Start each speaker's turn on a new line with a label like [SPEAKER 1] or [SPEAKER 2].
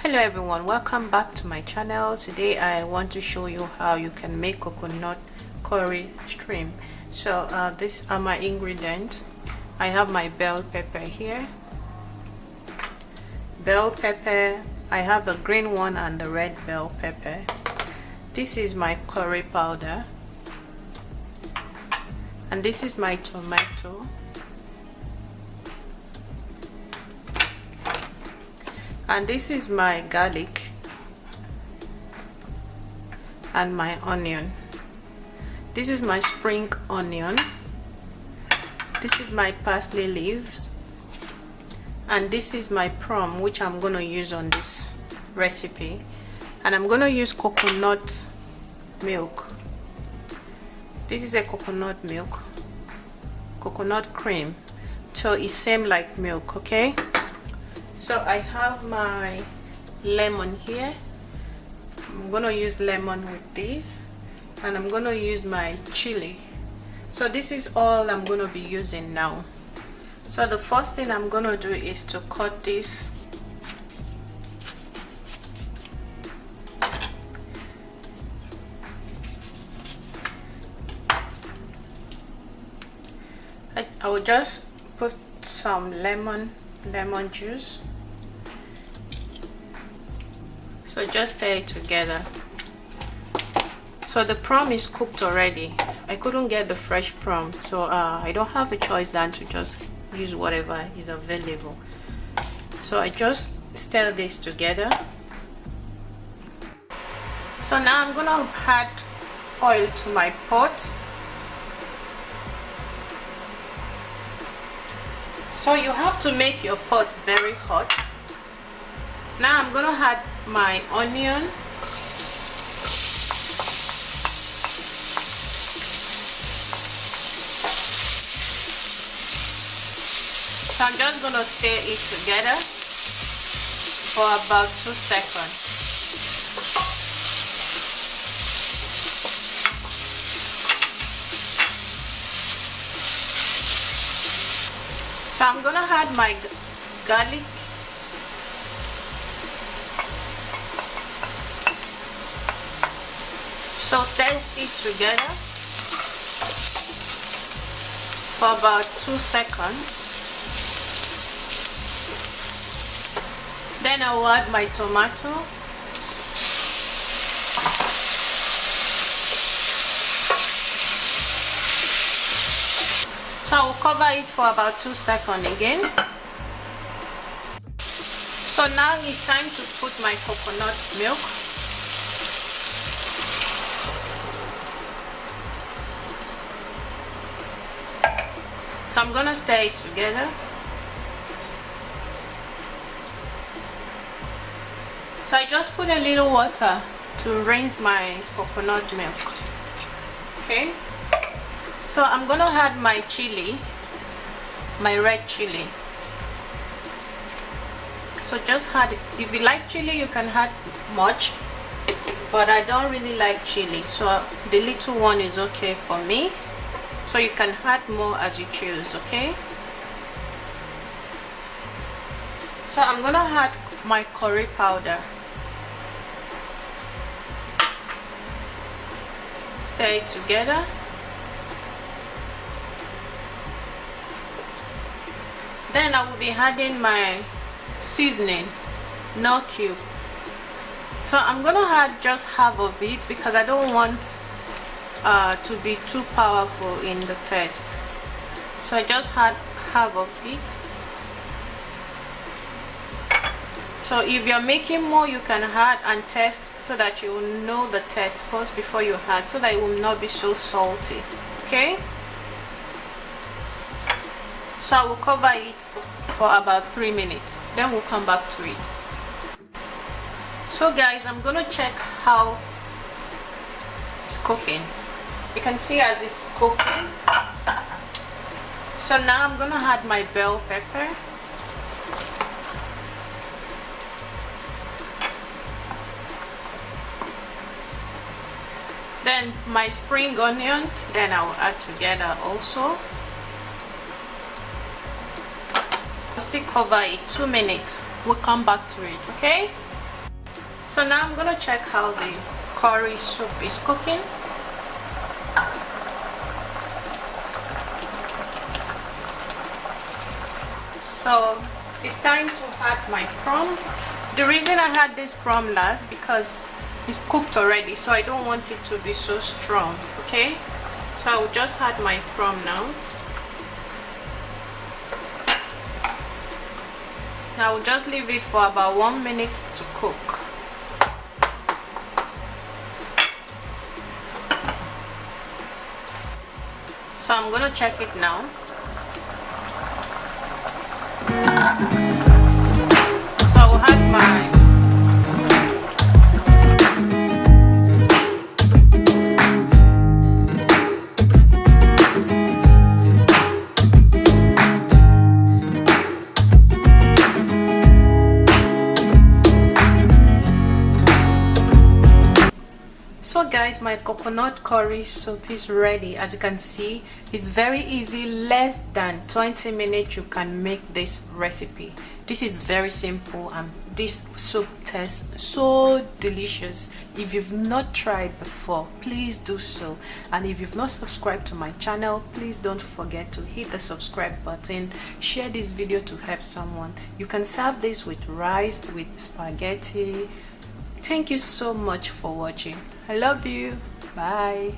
[SPEAKER 1] Hello everyone, welcome back to my channel. Today I want to show you how you can make coconut curry shrimp. So these are my ingredients. I have my bell pepper here, bell pepper. I have the green one and the red bell pepper. This is my curry powder, and this is my tomato, and this is my garlic and my onion. This is my spring onion. This is my parsley leaves, and this is my prawn, which I'm gonna use on this recipe. And I'm gonna use coconut milk. This is a coconut milk, coconut cream, so it's same like milk. Okay, so I have my lemon here. I'm gonna use lemon with this, and I'm gonna use my chili. So this is all I'm gonna be using now. So the first thing I'm gonna do is to cut this. I will just put some lemon juice. So just stir it together. So the prawn is cooked already. I couldn't get the fresh prawn, so I don't have a choice than to just use whatever is available. So I just stir this together. So now I'm gonna add oil to my pot. So you have to make your pot very hot. Now I'm gonna add my onion. So I'm just gonna stir it together for about 2 seconds. So I'm gonna add my garlic. So stir it together for about 2 seconds. Then I will add my tomato. So I will cover it for about 2 seconds again. So now it's time to put my coconut milk. So I'm gonna stir it together. So I just put a little water to rinse my coconut milk. Okay. So I'm gonna add my chili, my red chili. So just add, if you like chili you can add much, but I don't really like chili, so the little one is okay for me. So you can add more as you choose. Okay. So I'm gonna add my curry powder. Stir it together. Then I will be adding my seasoning, no cube. So I'm gonna add just half of it because I don't want to be too powerful in the taste. So I just add half of it. So if you're making more, you can add and test so that you will know the taste first before you add, so that it will not be so salty. Okay. So I will cover it for about 3 minutes, then we'll come back to it. So guys, I'm gonna check how it's cooking. You can see as it's cooking. So now I'm gonna add my bell pepper. Then my spring onion, then I will add together also. I'll still cover it 2 minutes. We'll come back to it, okay? So now I'm gonna check how the curry soup is cooking. So it's time to add my prawns. The reason I had this prawn last because it's cooked already, so I don't want it to be so strong, okay? So I will just add my prawn now. Now I will just leave it for about 1 minute to cook. So I'm gonna check it now. So I will add my So guys, my coconut curry soup is ready. As you can see, it's very easy. Less than 20 minutes you can make this recipe. This is very simple and this soup tastes so delicious. If you've not tried before, please do so. And if you've not subscribed to my channel, please don't forget to hit the subscribe button. Share this video to help someone. You can serve this with rice, with spaghetti. Thank you so much for watching. I love you. Bye.